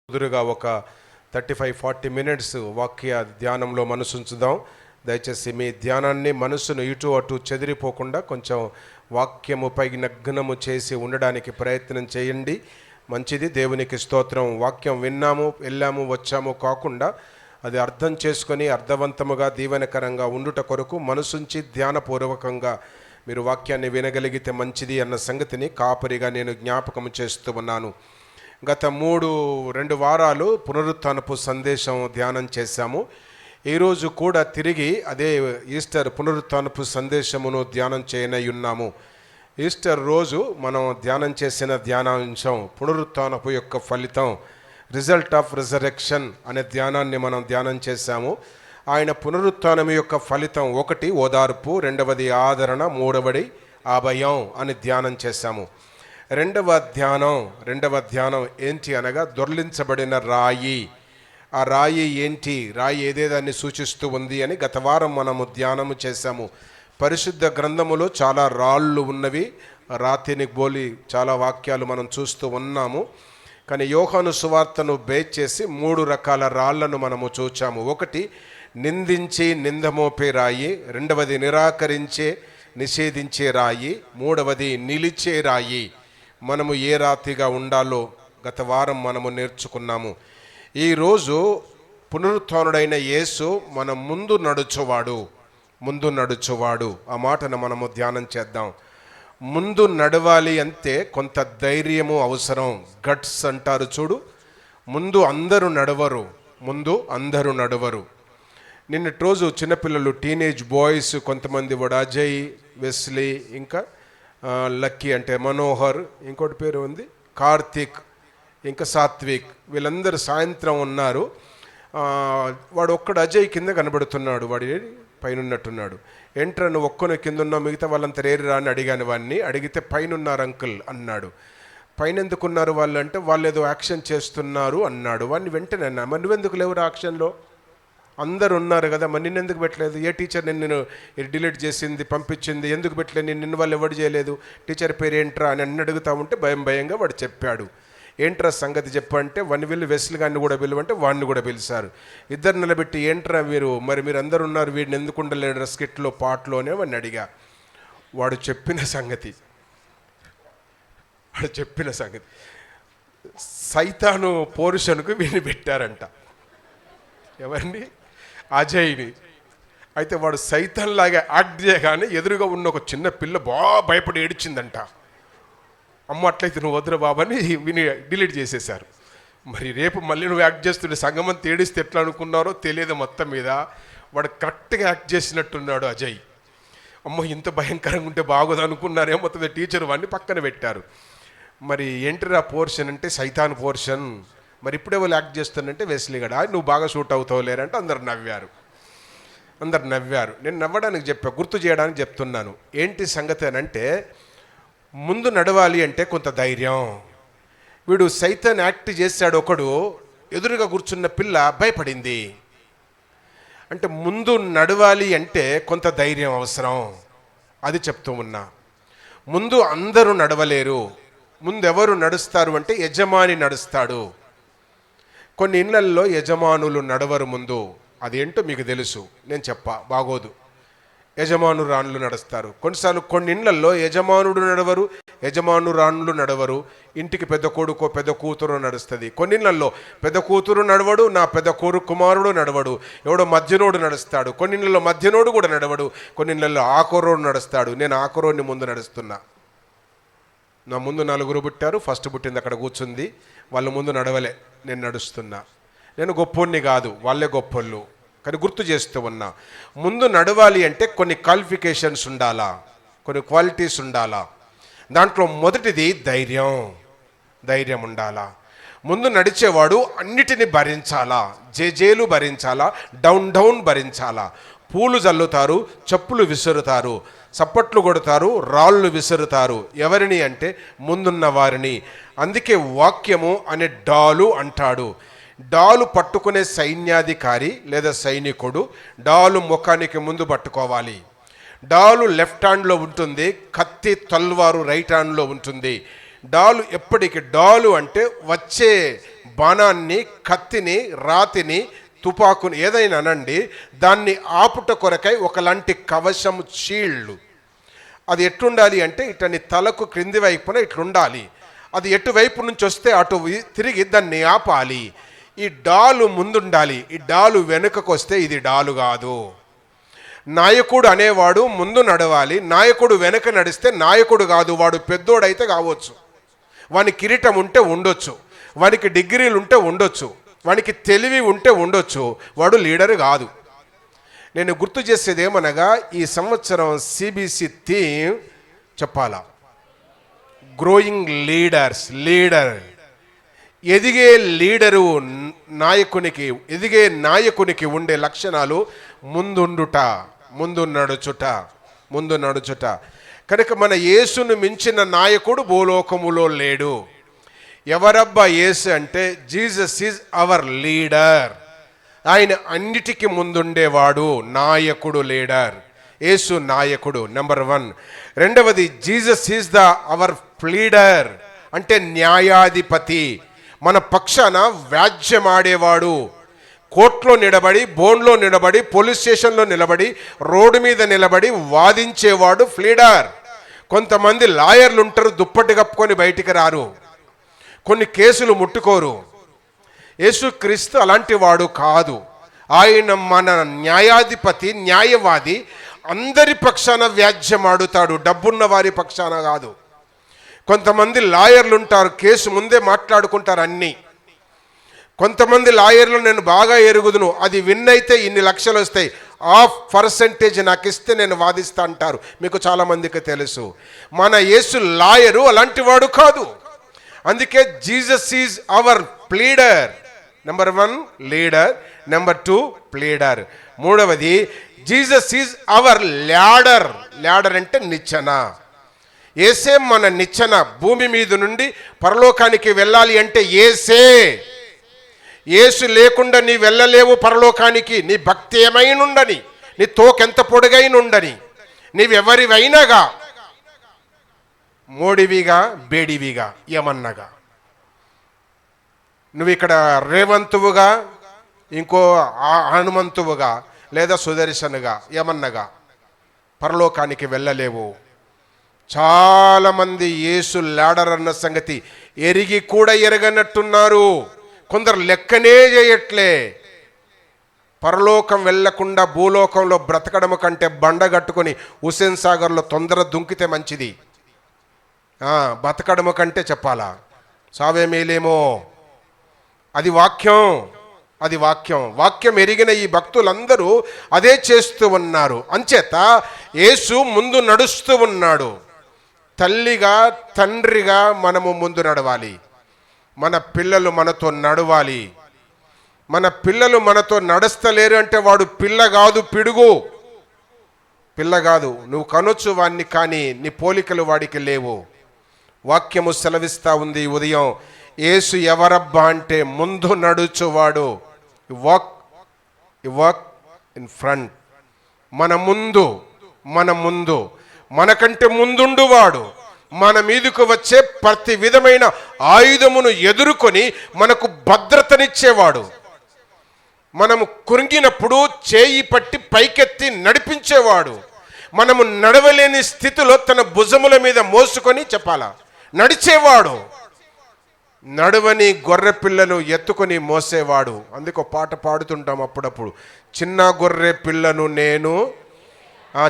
కుదురుగా ఒక 35-40 మినిట్స్ వాక్య ధ్యానంలో మనసు ఉంచుదాం. దయచేసి మీ ధ్యానాన్ని మనసును ఇటు అటు చెదిరిపోకుండా కొంచెం వాక్యముపై నిగ్నము చేసి ఉండడానికి ప్రయత్నం చేయండి. మంచిది. దేవునికి స్తోత్రం. వాక్యం విన్నాము, వెళ్ళాము, వచ్చాము కాకుండా అది అర్థం చేసుకొని అర్థవంతముగా దీవెనకరంగా ఉండుట కొరకు మనసుంచి ధ్యానపూర్వకంగా మీరు వాక్యాన్ని వినగలిగితే మంచిది అన్న సంగతిని కాపరిగా నేను జ్ఞాపకం చేస్తూ ఉన్నాను. గత 2 వారాలు పునరుత్థానపు సందేశం ధ్యానం చేశాము. ఈరోజు కూడా తిరిగి అదే ఈస్టర్ పునరుత్థానపు సందేశమును ధ్యానం చేయనయ్యున్నాము. ఈస్టర్ రోజు మనం ధ్యానం చేసిన ధ్యానాంశం పునరుత్థానపు యొక్క ఫలితం, రిజల్ట్ ఆఫ్ రిజరెక్షన్ అనే ధ్యానాన్ని మనం ధ్యానం చేశాము. ఆయన పునరుత్థానం యొక్క ఫలితం 1 ఓదార్పు, 2వది ఆదరణ, 3వది అభయం అని ధ్యానం చేశాము. రెండవ ధ్యానం ఏంటి అనగా దొర్లించబడిన రాయి. ఆ రాయి ఏంటి, రాయి ఏదేదాన్ని సూచిస్తూ ఉంది అని గత వారం మనము ధ్యానము చేశాము. పరిశుద్ధ గ్రంథములో చాలా రాళ్ళు ఉన్నవి, రాతిని బోలి చాలా వాక్యాలు మనం చూస్తూ ఉన్నాము. కానీ యోహాను సువార్తను బేస్ చేసి 3 రకాల రాళ్లను మనము చూచాము. 1 నిందించి నిందమోపే రాయి, 2వది నిరాకరించే నిషేధించే రాయి, 3వది నిలిచే రాయి. మనము ఏ రాతిగా ఉండాలో గత వారం మనము నేర్చుకున్నాము. ఈరోజు పునరుత్థానుడైన యేసు మన ముందు నడుచువాడు ఆ మాటను మనము ధ్యానం చేద్దాం. ముందు నడవాలి అంటే కొంత ధైర్యము అవసరం. గట్స్ అంటారు చూడు. ముందు అందరూ నడవరు. నిన్నటి రోజు చిన్నపిల్లలు, టీనేజ్ బాయ్స్ కొంతమంది అజయ్, వెస్లీ, ఇంకా లక్కీ అంటే మనోహర్, ఇంకోటి పేరు ఉంది కార్తీక్, ఇంకా సాత్విక్, వీళ్ళందరూ సాయంత్రం ఉన్నారు. వాడు ఒక్కడు అజయ్ కింద కనబడుతున్నాడు, వాడి పైన ఉన్నట్టున్నాడు. ఎంట్రా నువ్వు ఒక్కను కింద ఉన్నావు, మిగతా వాళ్ళంతా రేరు అని అడిగాను. వాడిని అడిగితే పైన ఉన్నారు అంకుల్ అన్నాడు. పైన ఎందుకున్నారు వాళ్ళు అంటే వాళ్ళు ఏదో యాక్షన్ చేస్తున్నారు అన్నాడు. వాడిని వెంటనే అన్నా, మరి నువ్వెందుకు లేవు యాక్షన్లో? అందరు ఉన్నారు కదా, మరి నిన్ను ఎందుకు పెట్టలేదు? ఏ టీచర్ నిన్ను డిలీట్ చేసింది, పంపించింది, ఎందుకు పెట్టలేదు? నిన్ను వాళ్ళు ఎవరు చేయలేదు, టీచర్ పేరు ఏంట్రా అని అన్ని అడుగుతా ఉంటే భయంగా వాడు చెప్పాడు. ఏంట్రా సంగతి చెప్పంటే వాడిని వీళ్ళు వెస్లు గారిని కూడా పిలువంటే వాడిని కూడా పిలిచారు. ఇద్దరు నిలబెట్టి ఏంట్రా మీరు అందరు ఉన్నారు, వీడిని ఎందుకు ఉండలేడు స్కిట్లో పాటలోనే వాడిని అడిగా. వాడు చెప్పిన సంగతి సైతాను పోరుషన్కు వీడిని పెట్టారంట. ఎవరిని? అజయ్ని. అయితే వాడు సైతాన్లాగా యాక్ట్ చేయగానే ఎదురుగా ఉన్న ఒక చిన్న పిల్ల బాగా భయపడి ఏడ్చిందంట. అమ్మ అట్లయితే నువ్వు వద్దురా బాబాని విని డిలీట్ చేసేశారు. మరి రేపు మళ్ళీ నువ్వు యాక్ట్ చేస్తుండే సంగమంతా ఏడిస్తే ఎట్లా అనుకున్నారో తెలియదు. మొత్తం మీద వాడు కరెక్ట్గా యాక్ట్ చేసినట్టున్నాడు అజయ్. అమ్మ ఇంత భయంకరంగా ఉంటే బాగోదు అనుకున్నారేమో. మొత్తం టీచర్ వాడిని పక్కన పెట్టారు. మరి ఏంటిరా పోర్షన్ అంటే సైతాన్ పోర్షన్. మరి ఇప్పుడే వాళ్ళు యాక్ట్ చేస్తానంటే వెస్లీగడ నువ్వు బాగా షూట్ అవుతావు లేరంటే అందరు నవ్వారు. నేను నవ్వడానికి చెప్పా, గుర్తు చేయడానికి చెప్తున్నాను. ఏంటి సంగతి అని అంటే, ముందు నడవాలి అంటే కొంత ధైర్యం. వీడు సైతాన్ యాక్ట్ చేశాడు. ఒకడు ఎదురుగా కూర్చున్న పిల్ల భయపడింది. అంటే ముందు నడవాలి అంటే కొంత ధైర్యం అవసరం. అది చెప్తూ ఉన్నా. ముందు అందరూ నడవలేరు. ముందు ఎవరు నడుస్తారు అంటే యజమాని నడుస్తాడు. కొన్ని ఇళ్లల్లో యజమానులు నడవరు ముందు. అదేంటో మీకు తెలుసు, నేను చెప్పా బాగోదు. యజమానురాణులు నడుస్తారు. కొన్నిసార్లు కొన్ని ఇళ్లల్లో యజమానురాణులు నడవరు. ఇంటికి పెద్ద కొడుకో పెద్ద కూతురు నడుస్తుంది. కొన్ని ఇళ్లల్లో పెద్ద కూతురు నడవడు, నా పెద్ద కుమారుడు నడవడు, ఎవడో మధ్యనోడు నడుస్తాడు. కొన్ని ఇళ్లలో మధ్యనోడు కూడా నడవడు. కొన్ని ఇళ్లలో ఆకురోడు నడుస్తాడు. నేను ఆకురోడిని ముందు నడుస్తున్నా. నా ముందు 4 పుట్టారు. ఫస్ట్ పుట్టింది అక్కడ కూర్చుంది. వాళ్ళ ముందు నడవలే, నేను నడుస్తున్నా. నేను గొప్పోడిని కాదు, వాళ్ళే గొప్పోళ్ళు. కానీ గుర్తు చేస్తూ ఉన్నా, ముందు నడవాలి అంటే కొన్ని క్వాలిఫికేషన్స్ ఉండాలా, కొన్ని క్వాలిటీస్ ఉండాలా. దాంట్లో మొదటిది ధైర్యం ఉండాలా. ముందు నడిచేవాడు అన్నిటినీ భరించాలా, జేజేలు భరించాలా, డౌన్ భరించాలా. పూలు జల్లుతారు, చెప్పులు విసురుతారు, చప్పట్లు కొడతారు, రాళ్ళు విసురుతారు. ఎవరిని అంటే ముందున్న వారిని. అందుకే వాక్యము అనే డాలు అంటాడు. డాలు పట్టుకునే సైన్యాధికారి లేదా సైనికుడు డాలు ముఖానికి ముందు పట్టుకోవాలి. డాలు లెఫ్ట్ హ్యాండ్లో ఉంటుంది, కత్తి తల్వారు రైట్ హ్యాండ్లో ఉంటుంది. డాలు ఎప్పటికీ డాలు అంటే వచ్చే బాణాన్ని, కత్తిని, రాతిని, తుపాకుని ఏదైనా అనండి, దాన్ని ఆపుట కొరకై ఒకలాంటి కవచం, షీల్డ్. అది ఎట్లుండాలి అంటే ఇటని తలకు క్రింది వైపున ఇట్లుండాలి. అది ఎటువైపు నుంచి వస్తే అటు తిరిగి దాన్ని ఆపాలి. ఈ డాలు ముందుండాలి, ఈ డాలు వెనుకకు వస్తే ఇది డాలు కాదు. నాయకుడు అనేవాడు ముందు నడవాలి, నాయకుడు వెనక నడిస్తే నాయకుడు కాదు. వాడు పెద్దోడైతే కావచ్చు, వానికి కిరీటం ఉంటే ఉండొచ్చు, వానికి డిగ్రీలు ఉంటే ఉండొచ్చు, వానికి తెలివి ఉంటే ఉండొచ్చు, వాడు లీడర్ కాదు. నేను గుర్తు చేసేది ఏమనగా, ఈ సంవత్సరం సిబిసి థీమ్ చెప్పాలా, గ్రోయింగ్ లీడర్స్. లీడర్, ఎదిగే లీడరు నాయకునికి, ఎదిగే నాయకునికి ఉండే లక్షణాలు ముందుండుట, ముందు నడుచుట. కనుక మన యేసును మించిన నాయకుడు భూలోకములో లేడు. ఎవరబ్బా యేసు అంటే, జీసస్ ఈజ్ అవర్ లీడర్. ఆయన అన్నిటికీ ముందుండేవాడు, నాయకుడు, లీడర్. యేసు నాయకుడు నెంబర్ 1. రెండవది, Jesus is the our pleader అంటే న్యాయాధిపతి. మన పక్షాన వ్యాజ్యమాడేవాడు. కోర్టులో నిలబడి, బోన్లో నిలబడి, పోలీస్ స్టేషన్లో నిలబడి, రోడ్డు మీద నిలబడి వాదించేవాడు ప్లీడర్. కొంతమంది లాయర్లు ఉంటారు, దుప్పటి కప్పుకొని బయటికి రారు, కొన్ని కేసులు ముట్టుకోరు. యేసుక్రీస్తు అలాంటి వాడు కాదు. ఆయన మన న్యాయాధిపతి, న్యాయవాది. అందరి పక్షాన వ్యాజ్యమాడుతాడు, డబ్బున్న వారి పక్షాన కాదు. కొంతమంది లాయర్లు ఉంటారు, కేసు ముందే మాట్లాడుకుంటారు అన్నీ. కొంతమంది లాయర్లు నేను బాగా ఎరుగుదును, అది విన్ అయితే ఇన్ని లక్షలు వస్తాయి, 1% నాకు ఇస్తే నేను వాదిస్తా అంటారు. మీకు చాలామందికి తెలుసు. మన యేసు లాయరు అలాంటి వాడు కాదు. అందుకే Jesus is our pleader. Number 1 leader, number 2 pleader. మూడవది, Jesus is our ladder. Ladder అంటే నిచ్చెన. ఏసే మన నిచ్చెన. భూమి మీద నుండి పరలోకానికి వెళ్ళాలి అంటే ఏసే. యేసు లేకుండా నీ వెళ్ళలేవు పరలోకానికి. నీ భక్తి ఏమైనుండని, నీ తోకెంత పొడుగైనుండని, నీవెవరివైనగా, మోడివిగా, బేడివిగా, ఏమన్నగా, నువ్వు ఇక్కడ రేవంతువుగా, ఇంకో హనుమంతువుగా, లేదా సుదర్శనుగా, ఏమన్నగా పరలోకానికి వెళ్ళలేవు. చాలామంది యేసు ల్యాడర్ అన్న సంగతి ఎరిగి కూడా ఎరగనట్టున్నారు. కొందరు లెక్కనే చేయట్లే. పరలోకం వెళ్లకుండా భూలోకంలో బ్రతకడం కంటే బండ కట్టుకొని హుసేన్ సాగర్లో తొందర దుంకితే మంచిది. బతకడము కంటే చెప్పాలా, సావే మేలేమో. అది వాక్యం, అది వాక్యం. వాక్యం ఎరిగిన ఈ భక్తులందరూ అదే చేస్తూ ఉన్నారు. అంచేత యేసు ముందు నడుస్తూ ఉన్నాడు. తల్లిగా, తండ్రిగా మనము ముందు నడవాలి. మన పిల్లలు మనతో నడవాలి. మన పిల్లలు మనతో నడుస్తలేరు అంటే వాడు పిల్ల కాదు, పిడుగు. పిల్ల కాదు, నువ్వు కనొచ్చు వాడిని, కానీ నీ పోలికలు వాడికి లేవు. వాక్యము సెలవిస్తా ఉంది ఉదయం, యేసు ఎవరబ్బా అంటే ముందు నడుచువాడు. Walk in front. మన ముందు మనకంటే ముందుండువాడు. మన మీదకు వచ్చే ప్రతి విధమైన ఆయుధమును ఎదుర్కొని మనకు భద్రతనిచ్చేవాడు. మనము కృంగినప్పుడు చేయి పట్టి పైకెత్తి నడిపించేవాడు. మనము నడవలేని స్థితిలో తన భుజముల మీద మోసుకొని చెప్పాలా నడిచేవాడు. నడువని గొర్రె పిల్లను ఎత్తుకొని మోసేవాడు. అందుకు పాట పాడుతుంటాం అప్పుడప్పుడు, చిన్న గొర్రె పిల్లను నేను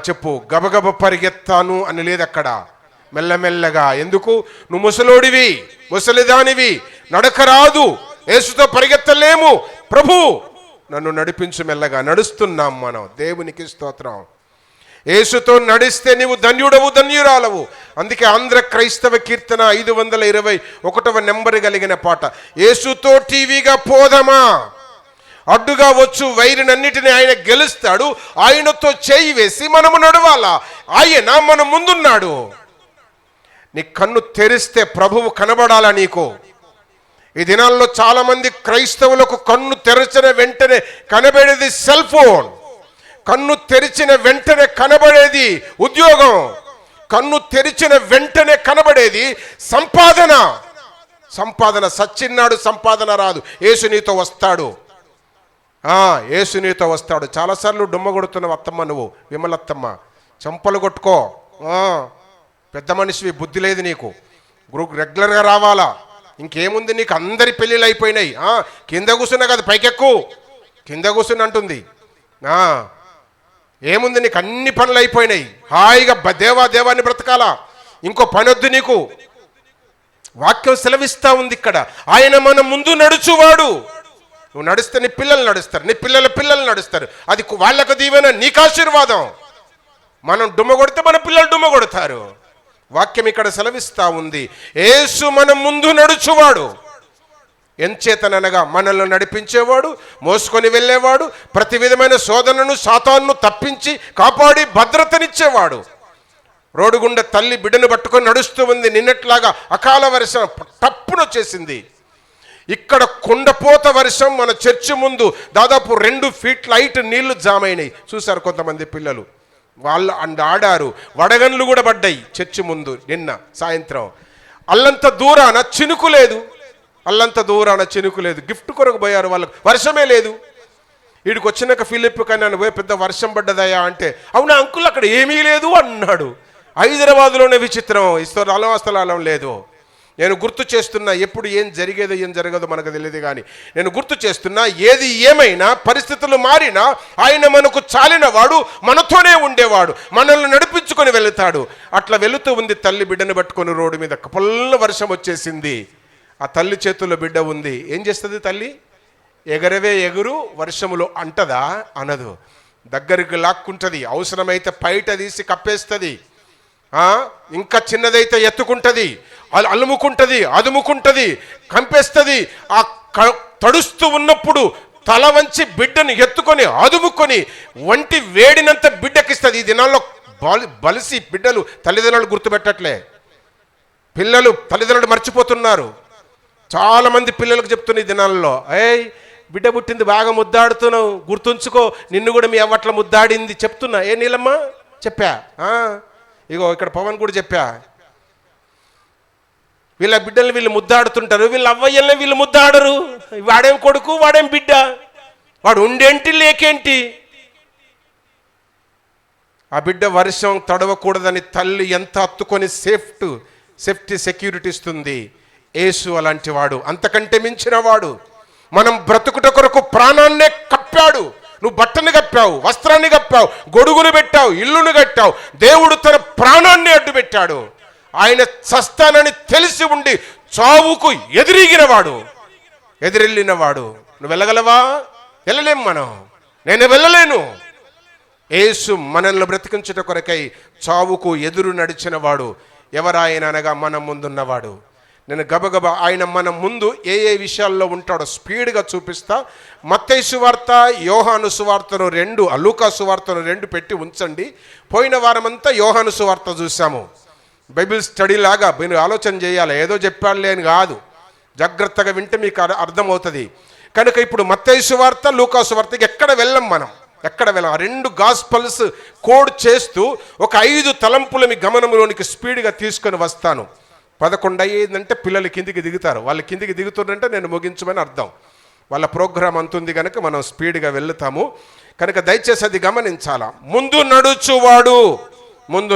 చెప్పు గబగబ పరిగెత్తాను అని లేదు అక్కడ. మెల్లమెల్లగా. ఎందుకు? నువ్వు ముసలోడివి, ముసలిదానివి, నడక రాదు, యేసుతో పరిగెత్తలేము, ప్రభు నన్ను నడిపించు. మెల్లగా నడుస్తున్నాం మనం. దేవునికి స్తోత్రం. యేసుతో నడిస్తే నీవు ధన్యుడవు, ధన్యురాలవు. అందుకే ఆంధ్ర క్రైస్తవ కీర్తన 521వ నెంబర్ కలిగిన పాట, యేసుతో టీవీగా పోదమా, అడ్డుగా వచ్చు వైరినన్నిటిని ఆయన గెలుస్తాడు, ఆయనతో చేయి వేసి మనము నడవాలా, ఆయన మన ముందున్నాడు. నీ కన్ను తెరిస్తే ప్రభువు కనబడాలా నీకు. ఈ దినాల్లో చాలా మంది క్రైస్తవులకు కన్ను తెరిచిన వెంటనే కనబడేది సెల్ ఫోన్, కన్ను తెరిచిన వెంటనే కనబడేది ఉద్యోగం, కన్ను తెరిచిన వెంటనే కనబడేది సంపాదన. సంపాదన సచ్చిన్నాడు, సంపాదన రాదు. యేసు నీతో వస్తాడు, యేసు నీతో వస్తాడు. చాలాసార్లు డుమ్మ కొడుతున్నావు అత్తమ్మ, నువ్వు విమలత్తమ్మ, చంపలు కొట్టుకో. పెద్ద మనిషివి, బుద్ధి లేదు నీకు. రెగ్యులర్గా రావాలా. ఇంకేముంది నీకు, అందరి పెళ్ళిళ్ళు అయిపోయినాయి. కింద కూర్చున్నా కదా, పైకెక్కు, కింద కూర్చుని అంటుంది. ఏముంది నీకు, అన్ని పనులు అయిపోయినాయి, హాయిగా దేవాన్ని బ్రతకాలా, ఇంకో పని వద్దు నీకు. వాక్యం సెలవిస్తా ఉంది ఇక్కడ, ఆయన మన ముందు నడుచువాడు. నువ్వు నడిస్తే నీ పిల్లలు నడుస్తారు, నీ పిల్లల పిల్లలు నడుస్తారు. అది వాళ్ళకు దీవెన, నీకు ఆశీర్వాదం. మనం డుమ్మ కొడితే మన పిల్లలు డుమ్మ కొడతారు. వాక్యం ఇక్కడ సెలవిస్తా ఉంది, యేసు మన ముందు నడుచువాడు. ఎంచేతనగా మనల్ని నడిపించేవాడు, మోసుకొని వెళ్ళేవాడు, ప్రతి విధమైన శోధనను సాతానును తప్పించి కాపాడి భద్రతనిచ్చేవాడు. రోడ్డు గుండా తల్లి బిడ్డను పట్టుకొని నడుస్తూ ఉంది. నిన్నట్లాగా అకాల వర్షం టప్పున వచ్చేసింది. ఇక్కడ కుండపోత వర్షం మన చర్చి ముందు దాదాపు 2 ఫీట్ల హైట్ నీళ్లు జామైనాయి. చూశారు కొంతమంది పిల్లలు, వాళ్ళు ఆడారు. వడగన్లు కూడా పడ్డాయి చర్చి ముందు నిన్న సాయంత్రం. అల్లంత దూరాన చినుకు లేదు, అల్లంత దూరాన చినుకు లేదు. గిఫ్ట్ కొరకు పోయారు, వాళ్ళకు వర్షమే లేదు. వీడికి వచ్చినాక ఫిలిప్ కన్నా పోయి పెద్ద వర్షం పడ్డదయా అంటే, అవునా అంకుల్ అక్కడ ఏమీ లేదు అన్నాడు. హైదరాబాద్లోనే విచిత్రం, స్థలం లేదు. నేను గుర్తు చేస్తున్నా, ఎప్పుడు ఏం జరిగేదో ఏం జరగదో మనకు తెలియదు, కానీ నేను గుర్తు చేస్తున్నా, ఏది ఏమైనా పరిస్థితులు మారినా ఆయన మనకు చాలిన వాడు, మనతోనే ఉండేవాడు, మనల్ని నడిపించుకొని వెళుతాడు. అట్లా వెళుతూ ఉంది తల్లి బిడ్డను పట్టుకొని రోడ్డు మీద. కపల్ల వర్షం వచ్చేసింది. ఆ తల్లి చేతుల్లో బిడ్డ ఉంది. ఏం చేస్తుంది తల్లి? ఎగరవే ఎగురు, వర్షములో అంటదా? అనదు. దగ్గరికి లాక్కుంటుంది, అవసరమైతే పైట తీసి కప్పేస్తుంది, ఇంకా చిన్నదైతే ఎత్తుకుంటుంది, అలుముకుంటుంది, అదుముకుంటుంది, కంపేస్తుంది. ఆ తడుస్తూ ఉన్నప్పుడు తల వంచి బిడ్డను ఎత్తుకొని అదుముకొని వంటి వేడినంత బిడ్డకిస్తుంది. ఈ దినాల్లో బలిసి బిడ్డలు తల్లిదండ్రులు గుర్తుపెట్టట్లే, పిల్లలు తల్లిదండ్రులు మర్చిపోతున్నారు. చాలామంది పిల్లలకు చెప్తున్న ఈ దినాల్లో, బిడ్డ పుట్టింది, బాగా ముద్దాడుతున్నావు, గుర్తుంచుకో, నిన్ను కూడా మీ అవ్వట్ల ముద్దాడింది చెప్తున్నా. నీలమ్మ చెప్పా, ఇగో ఇక్కడ పవన్ కూడా చెప్పా. వీళ్ళ బిడ్డల్ని వీళ్ళు ముద్దాడుతుంటారు, వీళ్ళ అవ్వయ్యల్ని వీళ్ళు ముద్దాడరు. వాడేం కొడుకు, వాడేం బిడ్డ, వాడు ఉండేంటి లేకేంటి. ఆ బిడ్డ వర్షం తడవకూడదని తల్లి ఎంత హత్తుకొని సేఫ్టీ సెక్యూరిటీ ఇస్తుంది. యేసు అలాంటి వాడు, అంతకంటే మించిన వాడు. మనం బ్రతుకుట కొరకు ప్రాణాన్నే కప్పాడు. నువ్వు బట్టను కప్పావు, వస్త్రాన్ని కప్పావు, గొడుగును పెట్టావు, ఇల్లును కట్టావు. దేవుడు తన ప్రాణాన్ని అడ్డు పెట్టాడు. ఆయన చస్తానని తెలిసి ఉండి చావుకు ఎదిరిగినవాడు, ఎదిరెళ్ళినవాడు. నువ్వు వెళ్ళగలవా? వెళ్ళలేం మనం, నేను వెళ్ళలేను. యేసు మనల్ని బ్రతికించుట కొరకై చావుకు ఎదురు నడిచిన వాడు. ఎవరాయన అనగా మన ముందున్నవాడు. నేను గబగబా ఆయన మన ముందు ఏ విషయాల్లో ఉంటాడో స్పీడ్గా చూపిస్తా. మత్తయి సువార్త, యోహాను సువార్తను 2, లూకా సువార్తను 2 పెట్టి ఉంచండి. పోయిన వారమంతా యోహాను సువార్త చూసాము. బైబిల్ స్టడీ లాగా మీరు ఆలోచన చేయాలి, ఏదో చెప్పాడులే అని కాదు. జాగ్రత్తగా వింటే మీకు అర్థమవుతుంది. కనుక ఇప్పుడు మత్తయి సువార్త, లూకా సువార్తకి ఎక్కడ వెళ్ళం మనం, ఎక్కడ వెళ్ళం. 2 గాస్పల్స్ కోడ్ చేస్తూ ఒక 5 తలంపుల మీ గమనంలోనికి స్పీడ్గా తీసుకొని వస్తాను. 11 అయ్యేదంటే పిల్లలు కిందికి దిగుతారు. వాళ్ళు కిందికి దిగుతుందంటే నేను ముగించమని అర్థం. వాళ్ళ ప్రోగ్రాం అంతుంది కనుక మనం స్పీడ్గా వెళ్తాము. కనుక దయచేసి అది గమనించాలా. ముందు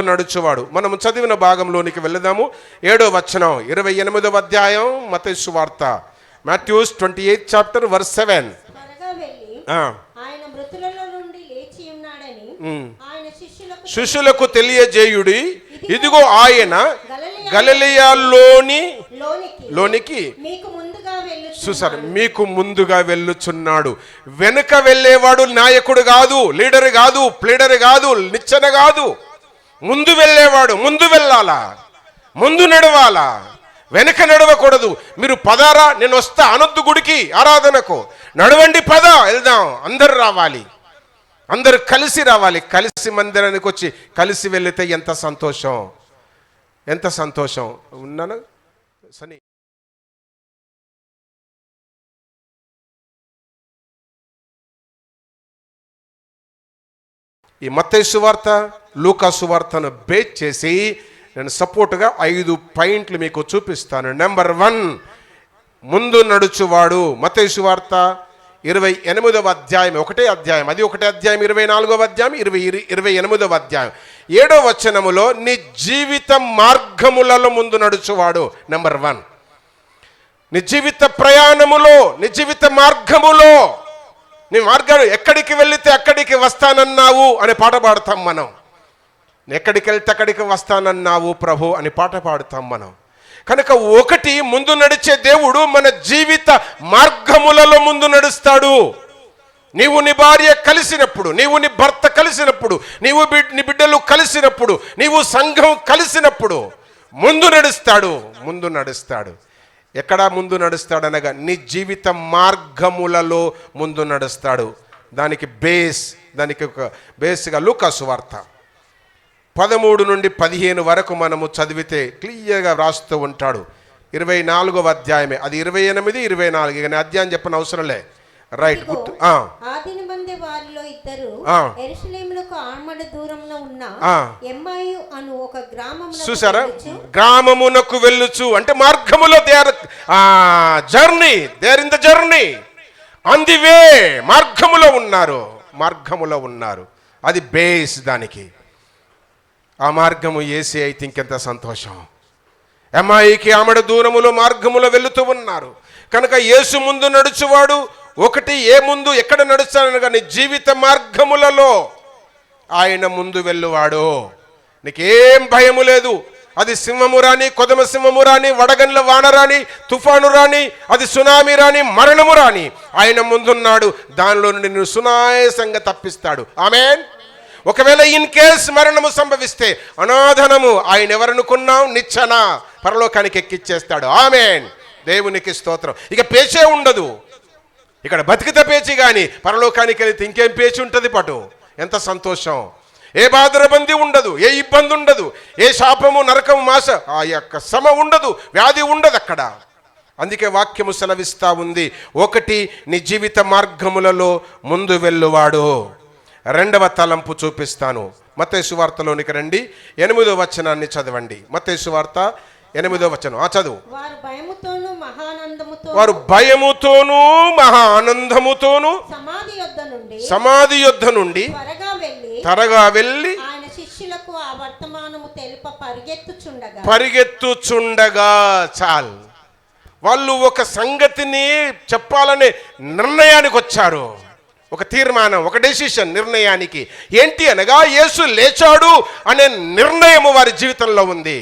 నడుచువాడు. మనం చదివిన భాగంలోనికి వెళదాము. 7వ వచనం, 28వ అధ్యాయం మత్తయి సువార్త, మాథ్యూస్ 28 చాప్టర్ వర్స్ 7. శిష్యులకు తెలియజేయుడి, ఇదిగో ఆయన గలిలయలోనికి చూసారు, మీకు ముందుగా వెళ్ళుచున్నాడు. వెనుక వెళ్ళేవాడు నాయకుడు కాదు, లీడర్ కాదు, ప్లీడర్ కాదు, నిచ్చెన కాదు. ముందు వెళ్ళేవాడు. ముందు వెళ్ళాలా, ముందు నడవాలా, వెనక నడవకూడదు. మీరు పదారా నేను వస్తా అనొద్దు, గుడికి ఆరాధనకు నడవండి, పద వెళ్దాం. అందరు రావాలి, అందరు కలిసి రావాలి. కలిసి మందిరానికి వచ్చి కలిసి వెళితే ఎంత సంతోషం, ఎంత సంతోషం. ఉన్నాను సని. ఈ మత్తయి సువార్త, లూకా సువార్తను బేస్ చేసి నేను సపోర్ట్గా 5 పాయింట్లు మీకు చూపిస్తాను. నెంబర్ 1, ముందు నడుచువాడు. మత్తయి సువార్త 28వ అధ్యాయం, ఒకటే అధ్యాయం, అది ఒకటే అధ్యాయం, 24వ అధ్యాయం, 28వ అధ్యాయం 7వ వచనములో నీ జీవిత మార్గములలో ముందు నడుచువాడు. నెంబర్ 1, నీ జీవిత ప్రయాణములో, నీ జీవిత మార్గములో, నీ మార్గాలు ఎక్కడికి వెళితే అక్కడికి వస్తానన్నావు అనే పాట పాడతాం మనం. ఎక్కడికి వెళ్తే అక్కడికి వస్తానన్నావు ప్రభు అని పాట పాడుతాం మనం. కనుక ఒకటి, ముందు నడిచే దేవుడు మన జీవిత మార్గములలో ముందు నడుస్తాడు. నీవు నీ భార్య కలిసినప్పుడు, నీవు నీ భర్త కలిసినప్పుడు, నీవు నీ బిడ్డలు కలిసినప్పుడు, నీవు సంఘం కలిసినప్పుడు ముందు నడుస్తాడు. ఎక్కడ ముందు నడుస్తాడు అనగా నీ జీవిత మార్గములలో ముందు నడుస్తాడు. దానికి ఒక బేస్గా లూకా సువార్త 13 నుండి 15 వరకు మనము చదివితే క్లియర్గా వ్రాస్తూ ఉంటాడు. 24వ అధ్యాయమే, అది 28, 24, ఇక అధ్యాయం చెప్పని అవసరం లే. రైట్, గుర్తు. వారిలో ఇద్దరు యెరూషలేమునకు ఆమడ దూరంలో ఉన్న ఎమ్మాయి అను ఒక గ్రామమునకు చూసారా, గ్రామమునకు వెళ్ళుచు అంటే మార్గములో they are in the journey, on the way, మార్గములో ఉన్నారు. అది బేస్ దానికి. ఆ మార్గము యేసే అయితే ఇంకెంత సంతోషం. ఎమ్మాయికి ఆమడ దూరములో మార్గములో వెళుతూ ఉన్నారు కనుక యేసు ముందు నడుచువాడు. ఒకటి, ఏ ముందు ఎక్కడ నడుస్తానగా నీ జీవిత మార్గములలో ఆయన ముందు వెళ్ళువాడు. నీకేం భయము లేదు. అది సింహము రాని, కొదమ సింహము రాని, వడగండ్ల వాన రాని, తుఫాను రాని, అది సునామీ రాని, మరణము రాని, ఆయన ముందున్నాడు. దానిలో నుండి నిన్ను సునాయాసంగా తప్పిస్తాడు. ఆమేన్. ఒకవేళ ఇన్ కేస్ మరణము సంభవిస్తే అనాథనము, ఆయన ఎవరనుకున్నాం, నిచ్చెన, పరలోకానికి ఎక్కిచ్చేస్తాడు. ఆమేన్. దేవునికి స్తోత్రం. ఇక పేచే ఉండదు. ఇక్కడ బతికిత పేచి కానీ పరలోకానికి వెళితే ఇంకేం పేచి ఉంటుంది పటు. ఎంత సంతోషం. ఏ బాధరబంది ఉండదు, ఏ ఇబ్బంది ఉండదు, ఏ శాపము, నరకము, మాస ఆ యొక్క శ్రమ ఉండదు, వ్యాధి ఉండదు అక్కడ. అందుకే వాక్యము సెలవిస్తా ఉంది, ఒకటి, నీ జీవిత మార్గములలో ముందు వెళ్ళువాడు. రెండవ తలంపు చూపిస్తాను. మత్తయి సువార్తలోనికి రండి, 8వ వచనాన్ని చదవండి. మత్తయి సువార్త 8వ వచనం చదువు. వారు భయముతోనూ మహా ఆనందముతోనూ సమాధి యొద్ద నుండి త్వరగా వెళ్ళి ఆయన శిష్యులకు ఆ వర్తమానము తెలుప పరిగెత్తుచుండగా చాలు. వాళ్ళు ఒక సంగతిని చెప్పాలనే నిర్ణయానికి వచ్చారు. ఒక తీర్మానం, ఒక డెసిషన్, నిర్ణయానికి. ఏంటి అనగా యేసు లేచాడు అనే నిర్ణయము వారి జీవితంలో ఉంది.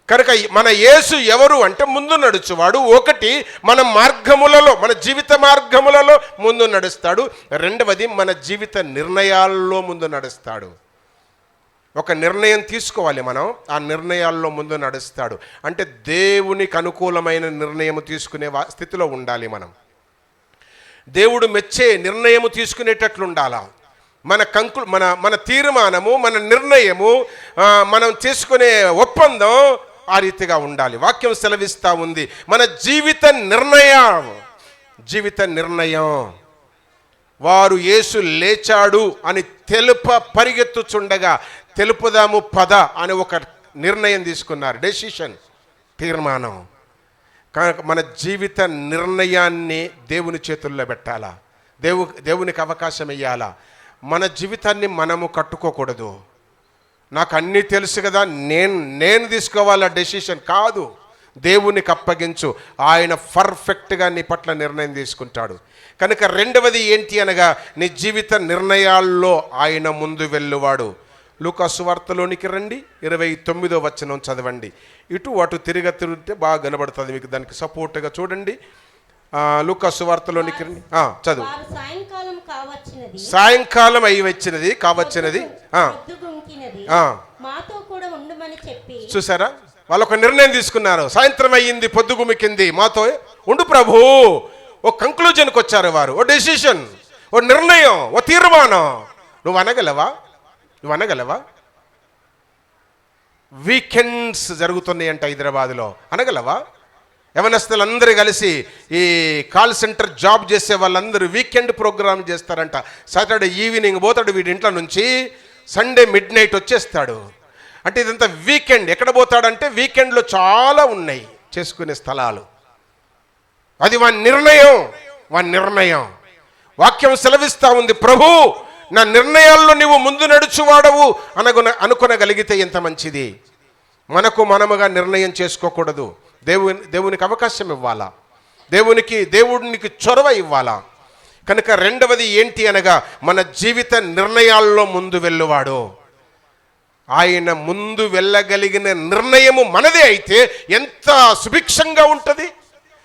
కనుక మన యేసు ఎవరు అంటే ముందు నడుచువాడు. ఒకటి, మన మార్గములలో, మన జీవిత మార్గములలో ముందు నడుస్తాడు. రెండవది, మన జీవిత నిర్ణయాల్లో ముందు నడుస్తాడు. ఒక నిర్ణయం తీసుకోవాలి మనం, ఆ నిర్ణయాల్లో ముందు నడుస్తాడు. అంటే దేవునికి అనుకూలమైన నిర్ణయం తీసుకునే స్థితిలో ఉండాలి మనం. దేవుడు మెచ్చే నిర్ణయము తీసుకునేటట్లు ఉండాలా. మన తీర్మానము, మన నిర్ణయము, మనం తీసుకునే ఒప్పందం ఆ రీతిగా ఉండాలి. వాక్యం సెలవిస్తూ ఉంది, మన జీవిత నిర్ణయం వారు యేసు లేచాడు అని పరిగెత్తుచుండగా తెలుపుదాము పద అని ఒక నిర్ణయం తీసుకున్నారు. డెసిషన్, తీర్మానం. మన జీవిత నిర్ణయాన్ని దేవుని చేతుల్లో పెట్టాలా, దేవునికి అవకాశం ఇవ్వాలా. మన జీవితాన్ని మనము కట్టుకోకూడదు. నాకు అన్నీ తెలుసు కదా, నేను తీసుకోవాలా డెసిషన్ కాదు. దేవునికి అప్పగించు, ఆయన పర్ఫెక్ట్గా నీ పట్ల నిర్ణయం తీసుకుంటాడు. కనుక రెండవది ఏంటి అనగా నీ జీవిత నిర్ణయాల్లో ఆయన ముందు వెళ్ళువాడు. లూకా సువార్తలోనికి రండి, 29వ వచనం చదవండి. ఇటు అటు తిరిగితే బాగా కనబడుతుంది మీకు. దానికి సపోర్ట్గా చూడండి. లూకా సువార్తలోనికి రండి, చదువు. సాయంకాలం అయి వచ్చినది కావచ్చినది, చూసారా, వాళ్ళు ఒక నిర్ణయం తీసుకున్నారు. సాయంత్రం అయ్యింది, పొద్దుగుమికింది, మాతో ఉండు ప్రభు. ఓ కంక్లూజన్కి వచ్చారు వారు. ఓ డెసిషన్, ఓ నిర్ణయం, ఓ తీర్మానం. నువ్వు అనగలవా? వీకెండ్స్ జరుగుతున్నాయంట హైదరాబాద్లో, అనగలవా? యవనస్తులందరూ కలిసి ఈ కాల్ సెంటర్ జాబ్ చేసే వాళ్ళందరూ వీకెండ్ ప్రోగ్రామ్ చేస్తారంట. సాటర్డే ఈవినింగ్ పోతాడు వీడి ఇంట్లో నుంచి, సండే మిడ్ నైట్ వచ్చేస్తాడు. అంటే ఇదంతా వీకెండ్. ఎక్కడ పోతాడంటే వీకెండ్లో చాలా ఉన్నాయి చేసుకునే స్థలాలు. అది వాని నిర్ణయం. వాక్యం సెలవిస్తా ఉంది, ప్రభు నా నిర్ణయాల్లో నీవు ముందు నడుచువాడవు అనుకొనగలిగితే ఎంత మంచిది. మనముగా నిర్ణయం చేసుకోకూడదు. దేవునికి అవకాశం ఇవ్వాలా, దేవునికి చొరవ ఇవ్వాలా. కనుక రెండవది ఏంటి అనగా, మన జీవిత నిర్ణయాల్లో ముందు వెళ్ళువాడు. ఆయన ముందు వెళ్ళగలిగిన నిర్ణయము మనదే అయితే ఎంత సుభిక్షంగా ఉంటుంది,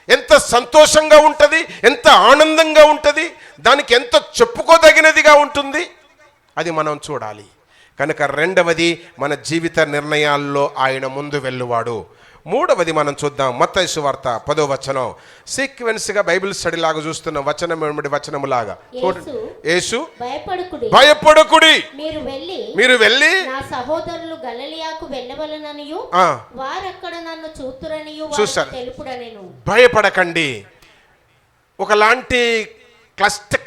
ఎంత సంతోషంగా ఉంటుంది, ఎంత ఆనందంగా ఉంటుంది, దానికి ఎంత చెప్పుకోదగినదిగా ఉంటుంది, అది మనం చూడాలి. కనుక రెండవది మన జీవిత నిర్ణయాల్లో ఆయన ముందు వెళ్ళువాడు. మూడవది మనం చూద్దాం, మత్తయి సువార్త 10వ వచనం. సీక్వెన్స్గా బైబిల్ స్టడీ లాగా చూస్తున్న వచనం వచనములాగా యేసు భయపడకుడి, మీరు వెళ్ళి నా సహోదరులు గలిలయకు వెళ్ళవలెననియు వారక్కడ నన్ను చూతురనియు తెలుపుడనెను. భయపడకండి. ఒకలాంటి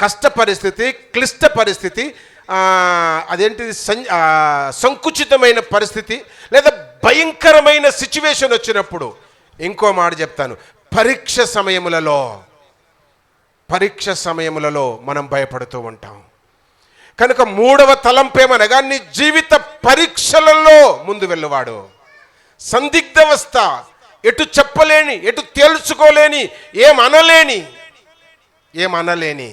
కష్ట పరిస్థితి, క్లిష్ట పరిస్థితి, అదేంటిది సంకుచితమైన పరిస్థితి లేదా భయంకరమైన సిచ్యువేషన్ వచ్చినప్పుడు, ఇంకో మాట చెప్తాను, పరీక్ష సమయములలో మనం భయపడుతూ ఉంటాం. కనుక మూడవ తలంపేమనగా నీ జీవిత పరీక్షలలో ముందు వెళ్ళువాడు. సందిగ్ధవస్థ, ఎటు చెప్పలేని, ఎటు తేల్చుకోలేని, ఏమనలేని,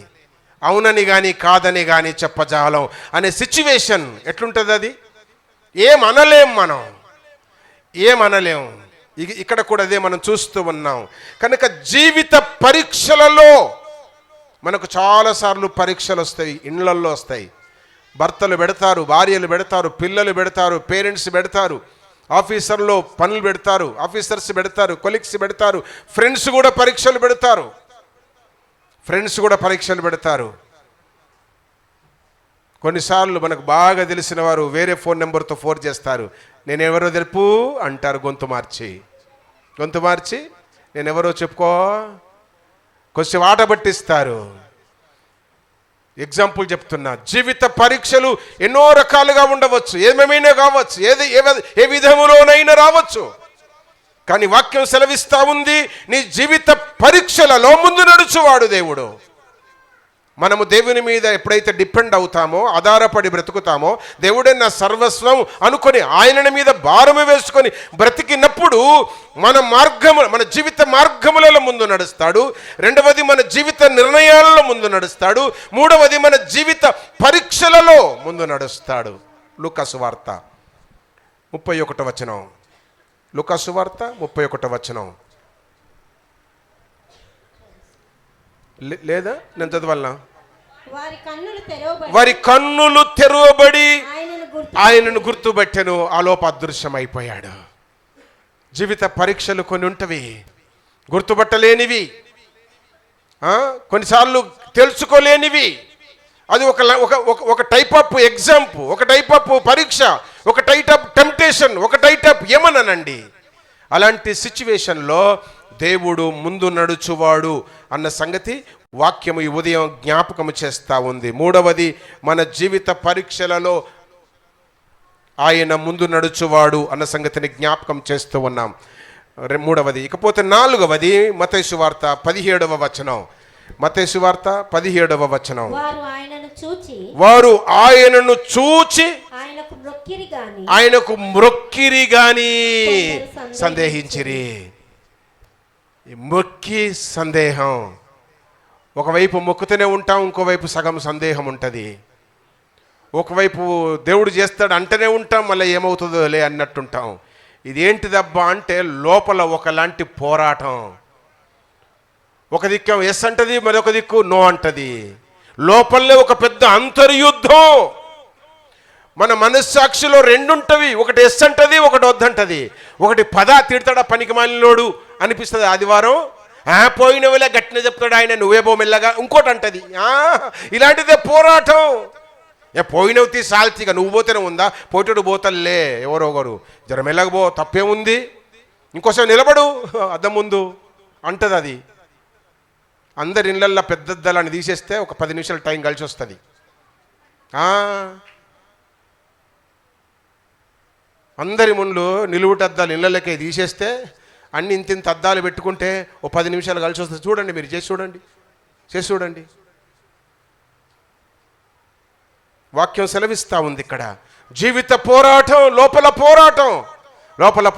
అవునని కానీ కాదని కానీ చెప్పజాలం అనే సిచ్యువేషన్ ఎట్లుంటుంది? అది ఏమనలేం. ఇక్కడ కూడా అదే మనం చూస్తూ ఉన్నాం. కనుక జీవిత పరీక్షలలో మనకు చాలాసార్లు పరీక్షలు వస్తాయి, ఇళ్లల్లో వస్తాయి. భర్తలు పెడతారు, భార్యలు పెడతారు, పిల్లలు పెడతారు, పేరెంట్స్ పెడతారు, ఆఫీసర్లో పనులు పెడతారు, ఆఫీసర్స్ పెడతారు, కొలీగ్స్ పెడతారు, ఫ్రెండ్స్ కూడా పరీక్షలు పెడతారు. కొన్నిసార్లు మనకు బాగా తెలిసిన వారు వేరే ఫోన్ నెంబర్తో ఫోన్ చేస్తారు. నేనెవరో తెలుపు అంటారు, గొంతు మార్చి నేనెవరో చెప్పుకో, కొంచెం ఆట పట్టిస్తారు. ఎగ్జాంపుల్ చెప్తున్నా, జీవిత పరీక్షలు ఎన్నో రకాలుగా ఉండవచ్చు, ఏమేమైనా కావచ్చు, ఏ విధములోనైనా రావచ్చు. కానీ వాక్యం సెలవిస్తా ఉంది, నీ జీవిత పరీక్షలలో ముందు నడుచువాడు దేవుడు. మనము దేవుని మీద ఎప్పుడైతే డిపెండ్ అవుతామో, ఆధారపడి బ్రతుకుతామో, దేవుడే నా సర్వస్వం అనుకొని ఆయనని మీద భారము వేసుకొని బ్రతికినప్పుడు మన జీవిత మార్గములలో ముందు నడుస్తాడు. రెండవది మన జీవిత నిర్ణయాలలో ముందు నడుస్తాడు. మూడవది మన జీవిత పరీక్షలలో ముందు నడుస్తాడు. లూకాసు వార్త 31వ వచనం. లూకాసు వార్త 31వ వచనం. లేదా నేను చదవాలనా? వారి కన్నులు తెరవబడి ఆయనను గుర్తుపట్టెను, ఆలోపు అదృశ్యమైపోయాడు. జీవిత పరీక్షలు కొన్ని ఉంటవి, గుర్తుపట్టలేనివి, కొన్నిసార్లు తెలుసుకోలేనివి. అది ఒక టైప్ ఆఫ్ ఎగ్జాంపుల్, ఒక టైప్ ఆఫ్ పరీక్ష, ఒక టైప్ ఆఫ్ టెంప్టేషన్, ఒక టైప్ ఆఫ్ ఏమనండి. అలాంటి సిచ్యువేషన్లో దేవుడు ముందు నడుచువాడు అన్న సంగతి వాక్యము ఈ ఉదయం జ్ఞాపకము చేస్తూ ఉంది. మూడవది, మన జీవిత పరీక్షలలో ఆయన ముందు నడుచువాడు అన్న సంగతిని జ్ఞాపకం చేస్తూ ఉన్నాం. మూడవది. ఇకపోతే నాలుగవది, మత్తయి సువార్త 17వ వచనం. మత్తయి సువార్త 17వ వచనం. వారు ఆయనను చూచి ఆయనకు మ్రొక్కిరి గాని సందేహించిరి. మొక్కి సందేహం. ఒకవైపు మొక్కుతూనే ఉంటాం, ఇంకోవైపు సగం సందేహం ఉంటుంది. ఒకవైపు దేవుడు చేస్తాడు అంటనే ఉంటాం, మళ్ళీ ఏమవుతుందో లే అన్నట్టుంటాం. ఇదేంటిదబ్బా అంటే లోపల ఒకలాంటి పోరాటం. ఒక దిక్కు ఎస్ అంటది, మరొక దిక్కు నో అంటది. లోపలనే ఒక పెద్ద అంతర్యుద్ధం. మన మనస్సాక్షిలో రెండుంటవి, ఒకటి ఎస్ అంటది, ఒకటి వద్దంటది. ఒకటి తిడతాడా పనికి మాలినోడు అనిపిస్తుంది ఆదివారం, పోయిన వేళ గట్టిన చెప్తాడు ఆయన, నువ్వే పో మెల్లగా. ఇంకోటి అంటది, ఇలాంటిదే పోరాటం. పోయినవి తీ సాల్తీగా, నువ్వు పోతేనే ఉందా, పోయేటోడు పోతలే ఎవరో ఒకరు, జర మెల్లగా పో, తప్పేముంది, ఇంకోసారి నిలబడు అద్దం ముందు అంటది. అది అందరి ఇళ్ళల్లో పెద్దద్దాలని తీసేస్తే ఒక 10 నిమిషాలు టైం కలిసి వస్తుంది. అందరి ముందు నిలువుటద్దాలు ఇళ్ళకే తీసేస్తే అన్ని ఇంత అద్దాలు పెట్టుకుంటే ఓ 10 నిమిషాలు కలిసి వస్తుంది. చూడండి, మీరు చేసి చూడండి. వాక్యం సెలవిస్తూ ఉంది ఇక్కడ. జీవిత పోరాటం, లోపల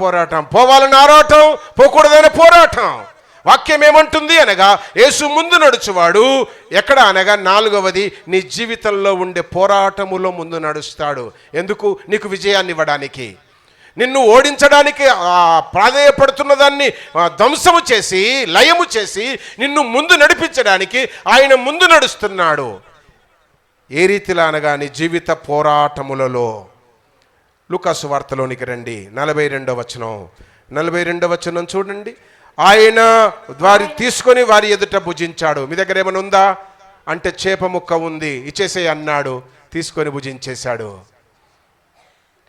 పోరాటం, పోవాలని ఆరాటం, పోకూడదనే పోరాటం. వాక్యం ఏమంటుంది అనగా, యేసు ముందు నడుచువాడు ఎక్కడ అనగా 4వది నీ జీవితంలో ఉండే పోరాటములో ముందు నడుస్తాడు. ఎందుకు? నీకు విజయాన్ని ఇవ్వడానికి, నిన్ను ఓడించడానికి, ప్రాధేయపడుతున్న దాన్ని ధ్వంసము చేసి లయము చేసి నిన్ను ముందు నడిపించడానికి ఆయన ముందు నడుస్తున్నాడు. ఏ రీతిలో అనగా నీ జీవిత పోరాటములలో. లూకాసు వార్తలోనికి రండి, 42వ వచనం చూడండి. ఆయన వారి తీసుకొని వారి ఎదుట భుజించాడు. మీ దగ్గర ఏమైనా ఉందా అంటే చేప ముక్క ఉంది, ఇచ్చేసే అన్నాడు, తీసుకొని భుజించేశాడు.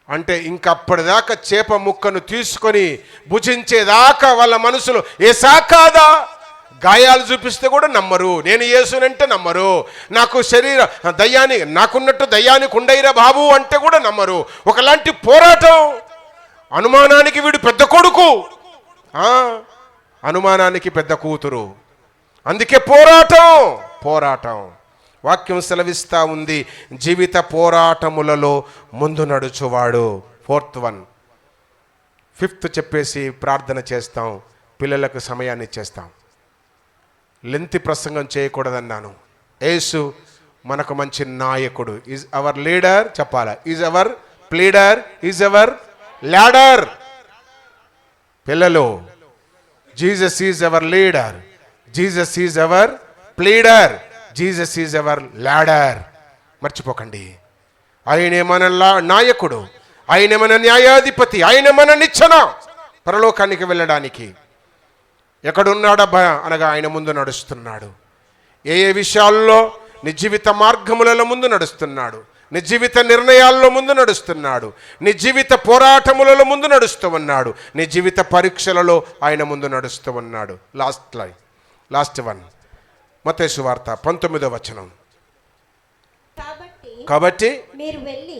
అంటే ఇంకప్పటిదాకా చేప ముక్కను తీసుకొని భుజించేదాకా వాళ్ళ మనసులో ఏసా కాదా, గాయాలు చూపిస్తే కూడా నమ్మరు, నేను యేసునంటే నమ్మరు, నాకు నాకున్నట్టు దయ్యానికి ఉండయిరా బాబు అంటే కూడా నమ్మరు. ఒకలాంటి పోరాటం. అనుమానానికి వీడు పెద్ద కొడుకు, అనుమానానికి పెద్ద కూతురు. అందుకే పోరాటం. వాక్యం సెలవిస్తూ ఉంది, జీవిత పోరాటములలో ముందు నడుచువాడు. 4th one. 5th చెప్పేసి ప్రార్థన చేస్తాం, పిల్లలకు సమయాన్ని ఇచ్చేస్తాం. లెంతి ప్రసంగం చేయకూడదన్నాను. యేసు మనకు మంచి నాయకుడు. Is our leader. చెప్పాలా? Is our pleader, is our ladder. పిల్లలు, Jesus is our leader, Jesus is our pleader, Jesus is our ladder. మర్చిపోకండి. ఆయనే మన నాయకుడు, ఆయన మన న్యాయాధిపతి, ఆయన మన నిచ్చెన పరలోకానికి వెళ్ళడానికి. ఎక్కడున్నాడబ్బా అనగా ఆయన ముందు నడుస్తున్నాడు. ఏ విషయాల్లో? నీ జీవిత మార్గములలో ముందు నడుస్తున్నాడు, నీ జీవిత నిర్ణయాల్లో ముందు నడుస్తున్నాడు, నీ జీవిత పోరాటములలో ముందు నడుస్తూ ఉన్నాడు, నీ జీవిత పరీక్షలలో ఆయన ముందు నడుస్తూ ఉన్నాడు. లాస్ట్ వన్, మత్తయి సువార్త 19వ వచనం. కాబట్టి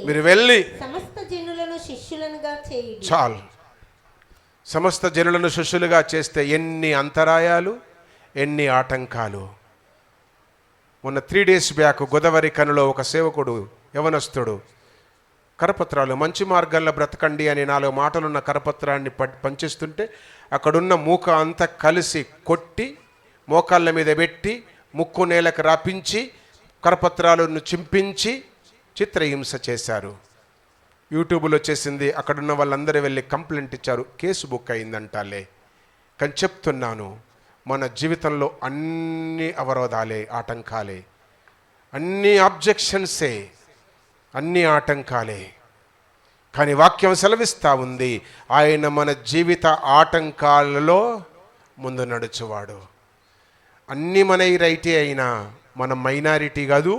మీరు వెళ్ళి సమస్త జనులను శిష్యులుగా చేయండి. చాలు. సమస్త జనులను శిష్యులుగా చేస్తే ఎన్ని అంతరాయాలు, ఎన్ని ఆటంకాలు. మొన్న 3 days బ్యాక్ గోదావరి కనులో ఒక సేవకుడు, యవనస్తుడు, కరపత్రాలు మంచి మార్గాల్లో బ్రతకండి అని 4 మాటలున్న కరపత్రాన్ని పంచిస్తుంటే అక్కడున్న మూక అంతా కలిసి కొట్టి మోకాళ్ళ మీద పెట్టి ముక్కు నేలకు రాపించి కరపత్రాలను చింపించి చిత్రహింస చేశారు. యూట్యూబ్లో వచ్చేసింది. అక్కడున్న వాళ్ళందరూ వెళ్ళి కంప్లైంట్ ఇచ్చారు, కేసు బుక్ అయిందంటాలే. కానీ చెప్తున్నాను, మన జీవితంలో అన్ని అవరోధాలే, ఆటంకాలే, అన్ని ఆబ్జెక్షన్సే, అన్ని ఆటంకాలే. కానీ వాక్యం సెలవిస్తూ ఉంది, ఆయన మన జీవిత ఆటంకాలలో ముందు నడుచువాడు. అన్నీ మన రైటే అయినా మనం మైనారిటీ కాదు,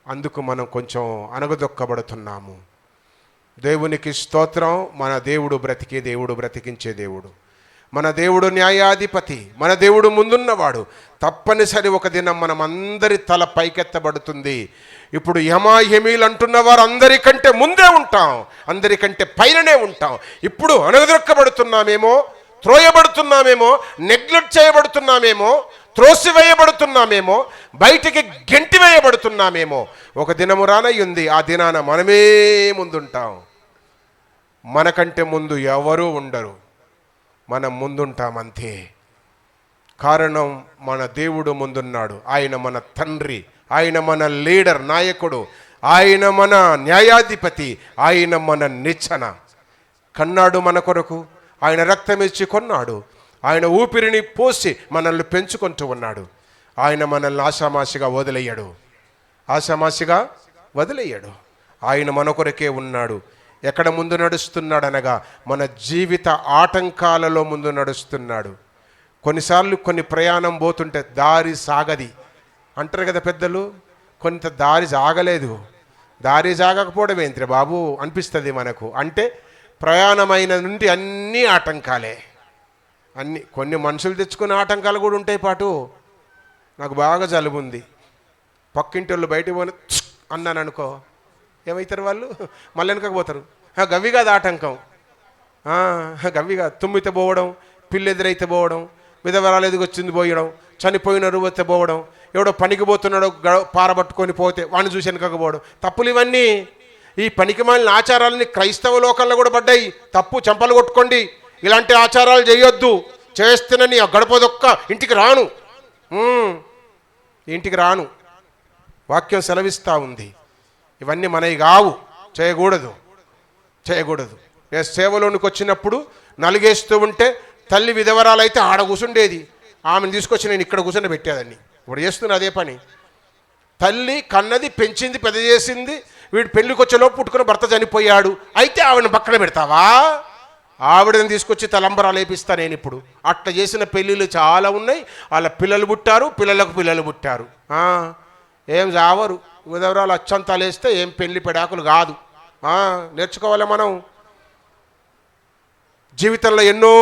అందుకు మనం కొంచెం అనగదొక్కబడుతున్నాము. దేవునికి స్తోత్రం. మన దేవుడు బ్రతికే దేవుడు, బ్రతికించే దేవుడు. మన దేవుడు న్యాయాధిపతి, మన దేవుడు ముందున్నవాడు. తప్పనిసరి ఒక దినం మనం అందరి తల పైకెత్తబడుతుంది. ఇప్పుడు యమాయమీలు అంటున్న వారు అందరికంటే ముందే ఉంటాం, అందరికంటే పైననే ఉంటాం. ఇప్పుడు అనగదొక్కబడుతున్నామేమో, త్రోయబడుతున్నామేమో, నెగ్లెక్ట్ చేయబడుతున్నామేమో, త్రోసివేయబడుతున్నామేమో, బయటికి గెంటి వేయబడుతున్నామేమో. ఒక దినము రానయ్యుంది, ఆ దినాన మనమే ముందుంటాం. మనకంటే ముందు ఎవరూ ఉండరు, మనం ముందుంటామంతే. కారణం, మన దేవుడు ముందున్నాడు. ఆయన మన తండ్రి, ఆయన మన లీడర్, నాయకుడు, ఆయన మన న్యాయాధిపతి, ఆయన మన నిచ్చెన. కన్నాడు మన కొరకు, ఆయన రక్తమిచ్చి కొన్నాడు, ఆయన ఊపిరిని పోసి మనల్ని పెంచుకుంటూ ఉన్నాడు. ఆయన మనల్ని ఆషామాషిగా వదిలేయడు. ఆయన మన కొరకే ఉన్నాడు. ఎక్కడ ముందు నడుస్తున్నాడనగా మన జీవిత ఆటంకాలలో ముందు నడుస్తున్నాడు. కొన్నిసార్లు కొన్ని ప్రయాణం పోతుంటే దారి సాగది అంటారు కదా పెద్దలు. కొంత దారి సాగలేదు, దారి సాగకపోవడం ఏంటి బాబు అనిపిస్తుంది మనకు. అంటే ప్రయాణమైన నుండి అన్నీ ఆటంకాలే, అన్నీ. కొన్ని మనుషులు తెచ్చుకునే ఆటంకాలు కూడా ఉంటాయి. పాటు నాకు బాగా జలుబు ఉంది, పక్కింటి వాళ్ళు బయటకు పోని అన్నాను అనుకో, ఏమవుతారు వాళ్ళు? మళ్ళీ వెనకపోతారు. గవి కాదు ఆటంకం, గవి కాదు. తుమ్మితే పోవడం, పిల్లి ఎదురైతే పోవడం, విధవరాలు ఎదుగొచ్చింది పోయడం, చనిపోయిన రువెత్తే పోవడం, ఎవడో పనికి పోతున్నాడో పారబట్టుకొని పోతే వాడిని చూసి వెనకపోవడం, తప్పులు ఇవన్నీ. ఈ పనికిమాలిన ఆచారాలని క్రైస్తవ లోకంలో కూడా పడ్డాయి. తప్పు, చంపలు కొట్టుకోండి, ఇలాంటి ఆచారాలు చేయొద్దు, చేస్తేనని ఆ గడపదొక్క ఇంటికి రాను, ఇంటికి రాను వాక్యం సెలవిస్తూ ఉంది. ఇవన్నీ మనవి కావు, చేయకూడదు. నేను సేవలోనికి వచ్చినప్పుడు నలిగేస్తూ ఉంటే తల్లి విధవరాలైతే ఆడ కూర్చుండేది, ఆమెను తీసుకొచ్చి నేను ఇక్కడ కూర్చొని పెట్టేదాన్ని. ఇప్పుడు చేస్తున్నా అదే పని. తల్లి కన్నది, పెంచింది, పెద్ద చేసింది, వీడు పెళ్ళికి వచ్చేలోపు పుట్టుకుని భర్త చనిపోయాడు, అయితే ఆవిడని పక్కన పెడతావా? ఆవిడని తీసుకొచ్చి తలంబరాలు వేపిస్తా నేను ఇప్పుడు. అట్లా చేసిన పెళ్ళిళ్ళు చాలా ఉన్నాయి. వాళ్ళ పిల్లలు పుట్టారు, పిల్లలకు పిల్లలు పుట్టారు. ఏం చావరు విధవరాలు అచ్చంతాలు వేస్తే ఏం పెళ్లి పెడాకులు కాదు. నేర్చుకోవాలి మనం. జీవితంలో ఎన్నో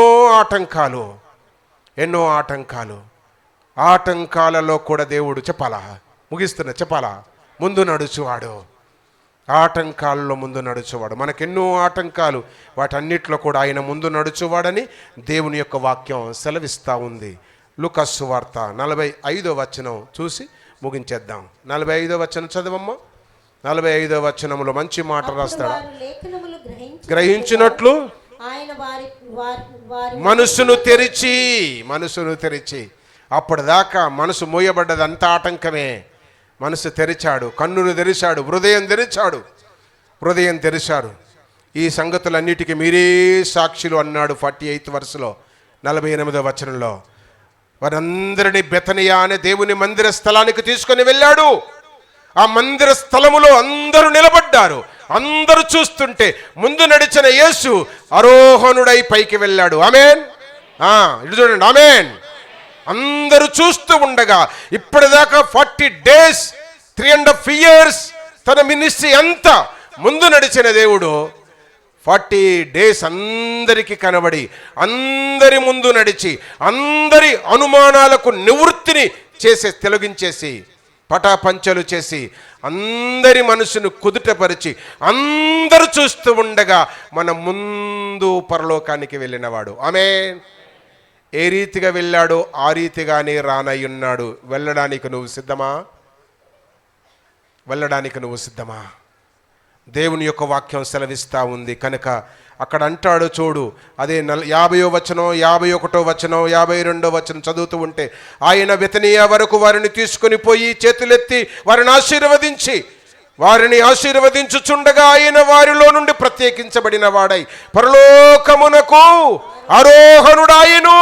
ఆటంకాలలో కూడా దేవుడు చెప్పాలా ముందు నడుచువాడు. ఆటంకాలలో ముందు నడుచువాడు. మనకెన్నో ఆటంకాలు, వాటన్నిటిలో కూడా ఆయన ముందు నడుచువాడని దేవుని యొక్క వాక్యం సెలవిస్తూ ఉంది. లూకా సువార్త 45వ వచనం చూసి ముగించేద్దాం. 45వ వచనం చదవమ్మా. 45వ వచనంలో మంచి మాట రాస్తాడు. గ్రహించినట్లు ఆయన మనసును తెరిచి అప్పటిదాకా మనసు మూయబడ్డదంతా ఆటంకమే. మనసు తెరిచాడు, కన్నును తెరిచాడు, హృదయం తెరిచాడు. ఈ సంగతులన్నిటికీ మీరే సాక్షులు అన్నాడు 48వ వరుసలో 48వ వచనంలో. వారందరినీ బెతనియా అనే దేవుని మందిర స్థలానికి తీసుకొని వెళ్ళాడు. ఆ మందిర స్థలములో అందరూ నిలబడ్డారు. అందరూ చూస్తుంటే ముందు నడిచిన యేసు ఆరోహణుడై పైకి వెళ్ళాడు. ఆమేన్. ఇటు చూడండి, ఆమేన్. అందరూ చూస్తూ ఉండగా ఇప్పటిదాకా 40 days 3.5 years తన మినిస్ట్రీ అంతా ముందు నడిచిన దేవుడు 40 days అందరికీ కనబడి, అందరి ముందు నడిచి, అందరి అనుమానాలకు నివృత్తిని తొలగించేసి, పటాపంచలు చేసి, అందరి మనసును కుదుటపరిచి, అందరూ చూస్తూ ఉండగా మన ముందు పరలోకానికి వెళ్ళినవాడు. ఆమేన్. ఏ రీతిగా వెళ్ళాడో ఆ రీతిగానే రానయ్యున్నాడు. వెళ్ళడానికి నువ్వు సిద్ధమా? దేవుని యొక్క వాక్యం సెలవిస్తూ ఉంది కనుక అక్కడ అంటాడు చూడు, అదే 50వ వచనం, 51వ వచనం, 52వ వచనం చదువుతూ ఉంటే, ఆయన బెతనియా వరకు వారిని తీసుకొని పోయి చేతులెత్తి వారిని ఆశీర్వదించుచుండగా ఆయన వారిలో నుండి ప్రత్యేకించబడిన వాడై పరలోకమునకు ఆరోహణుడాయను.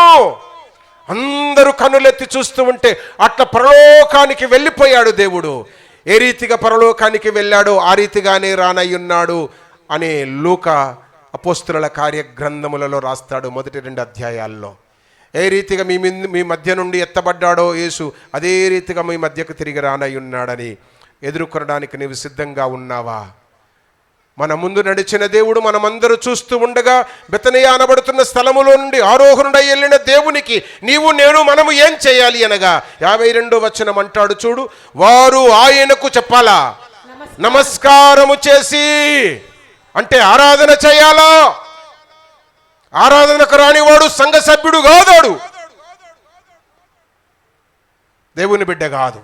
అందరూ కన్నులెత్తి చూస్తూ ఉంటే అట్లా పరలోకానికి వెళ్ళిపోయాడు దేవుడు. ఏ రీతిగా పరలోకానికి వెళ్ళాడో ఆ రీతిగానే రానయ్యున్నాడు అని లూకా అపోస్తుల కార్యగ్రంథములలో రాస్తాడు మొదటి 2 అధ్యాయాల్లో. ఏ రీతిగా మీ మధ్య నుండి ఎత్తబడ్డాడో యేసు, అదే రీతిగా మీ మధ్యకు తిరిగి రానయ్యున్నాడని ఎదుర్కొనడానికి నీవు సిద్ధంగా ఉన్నావా? మన ముందు నడిచిన దేవుడు మనమందరూ చూస్తూ ఉండగా బెతనియా అనబడుతున్న స్థలములో నుండి ఆరోహణుడై వెళ్ళిన దేవునికి మనము ఏం చేయాలి అనగా 52వ వచనం అంటాడు చూడు, వారు ఆయనకు చెప్పాలా? నమస్కారము చేసి. అంటే ఆరాధన చేయాలా? ఆరాధనకు రానివాడు సంఘ సభ్యుడు కాదాడు, దేవుని బిడ్డ కాదు.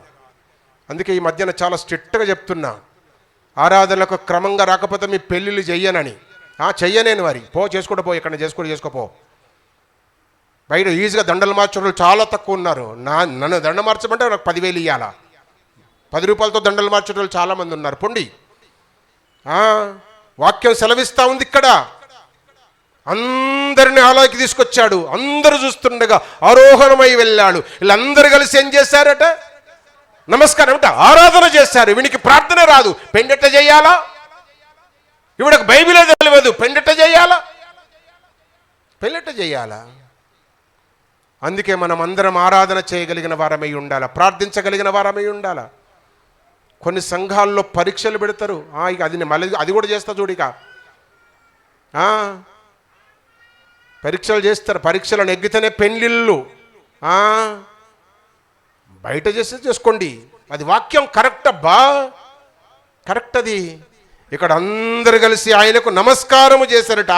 అందుకే ఈ మధ్యన చాలా స్ట్రిక్ట్గా చెప్తున్నా, ఆరాధనలకు క్రమంగా రాకపోతే మీ పెళ్ళిళ్ళు చెయ్యనని. చెయ్యనేను వారి చేసుకోపో, ఇక్కడ చేసుకోపో. బయట ఈజీగా దండలు మార్చడం చాలా తక్కువ ఉన్నారు. నన్ను దండ మార్చమంటే నాకు 10,000 ఇవ్వాలా? 10 రూపాయలతో దండలు మార్చడం చాలామంది ఉన్నారు. పొండి. వాక్యం సెలవిస్తూ ఉంది ఇక్కడ. అందరిని ఆలయకి తీసుకొచ్చాడు, అందరూ చూస్తుండగా ఆరోహణమై వెళ్ళాడు. వీళ్ళందరూ కలిసి ఏం చేశారట? నమస్కారం అంటే ఆరాధన చేశారు. వీనికి ప్రార్థన రాదు, పెండెట్ట చేయాలా? ఇవిడకు బైబిలే తెలియదు, పెండెట్ట చేయాలా? అందుకే మనం అందరం ఆరాధన చేయగలిగిన వారమై ఉండాలా, ప్రార్థించగలిగిన వారమై ఉండాలా. కొన్ని సంఘాల్లో పరీక్షలు పెడతారు. ఇక అది కూడా చేస్తా చూడు. ఇక పరీక్షలు చేస్తారు. పరీక్షలు నెగ్గితేనే పెళ్ళిళ్ళు. బయట చేసుకోండి, అది వాక్యం కరెక్ట్ అబ్బా, కరెక్ట్ అది. ఇక్కడ అందరు కలిసి ఆయనకు నమస్కారము చేశారట.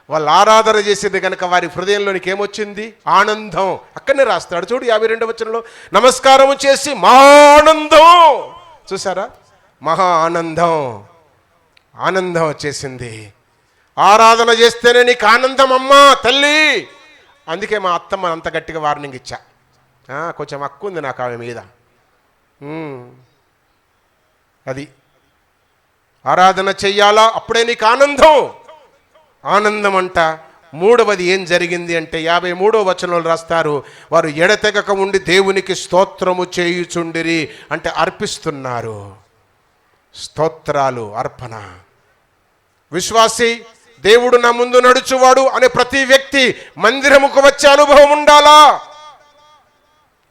వాళ్ళు ఆరాధన చేసేది కనుక వారి హృదయంలోనికి ఏమొచ్చింది? ఆనందం. అక్కడనే రాస్తాడు చూడు 52వ వచనంలో, నమస్కారం చేసి మహా ఆనందం. చూసారా, మహా ఆనందం, ఆనందం వచ్చేసింది. ఆరాధన చేస్తేనే నీకు ఆనందం అమ్మా తల్లి. అందుకే మా అత్తమ్మ అంత గట్టిగా వార్నింగ్ ఇచ్చా. కొంచెం హక్కు ఉంది నాకు ఆమె మీద. అది ఆరాధన చెయ్యాలా, అప్పుడే నీకు ఆనందం. ఆనందం అంట. మూడవది ఏం జరిగింది అంటే 53వ వచనంలో రాస్తారు, వారు ఎడతెగక ఉండి దేవునికి స్తోత్రము చేయుచుండిరి. అంటే అర్పిస్తున్నారు, స్తోత్రాలు, అర్పణ. విశ్వాసి, దేవుడు నా ముందు నడుచువాడు అనే ప్రతి వ్యక్తి మందిరముకు వచ్చే అనుభవం ఉండాలా.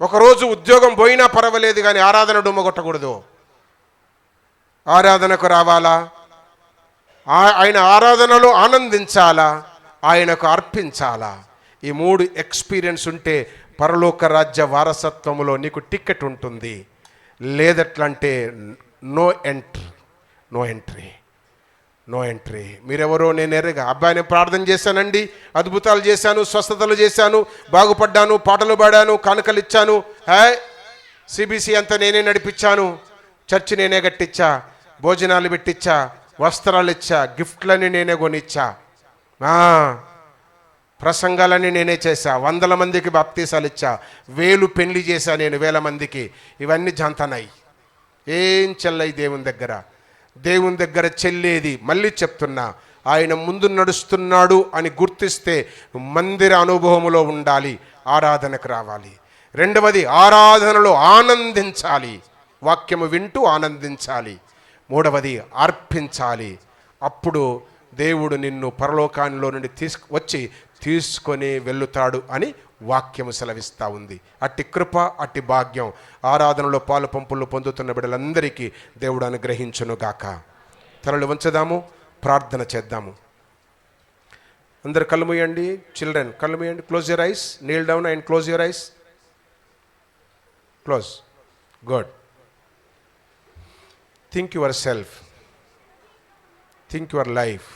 ఒకరోజు ఉద్యోగం పోయినా పర్వాలేదు కానీ ఆరాధన డుమ్మ కొట్టకూడదు. ఆరాధనకు రావాలా, ఆయన ఆరాధనలో ఆనందించాలా, ఆయనకు అర్పించాలా. ఈ 3 ఎక్స్పీరియన్స్ ఉంటే పరలోక రాజ్య వారసత్వములో నీకు టికెట్ ఉంటుంది. లేదట్లంటే no entry, no entry, no entry. మీరెవరో నేను ఎరగా అబ్బాయి నేను ప్రార్థన చేశానండి, అద్భుతాలు చేశాను, స్వస్థతలు చేశాను, బాగుపడ్డాను, పాటలు పాడాను, కానుకలు ఇచ్చాను, సిబిసి అంతా నేనే నడిపించాను, చర్చి నేనే కట్టించా, భోజనాలు పెట్టించా, వస్త్రాలు ఇచ్చా, గిఫ్ట్లని నేనే కొనిచ్చా, ప్రసంగాలని నేనే చేశా, 100 మందికి బాప్తీసాలు ఇచ్చా, 1000 పెళ్లి చేశా నేను 1000 మందికి. ఇవన్నీ జంతనాయి, ఏం చెల్లయి దేవుని దగ్గర. దేవుని దగ్గర చెల్లేది, మళ్ళీ చెప్తున్నా, ఆయన ముందు నడుస్తున్నాడు అని గుర్తిస్తే మందిర అనుభవములో ఉండాలి, ఆరాధనకు రావాలి. రెండవది, ఆరాధనలో ఆనందించాలి, వాక్యము వింటూ ఆనందించాలి. మూడవది, అర్పించాలి. అప్పుడు దేవుడు నిన్ను పరలోకానిలో నుండి వచ్చి తీసుకొని వెళ్ళుతాడు అని వాక్యము సెలవిస్తూ ఉంది. అట్టి కృప, అట్టి భాగ్యం ఆరాధనలో పాలు పంపులు పొందుతున్న బిడ్డలందరికీ దేవుడు అనుగ్రహించును గాక. తలలు వంచదాము, ప్రార్థన చేద్దాము. అందరు కళ్ళు మూయండి. చిల్డ్రన్ కళ్ళు మూయండి. Close your eyes, kneel down and close your eyes. Close. Good. Think yourself, think your life,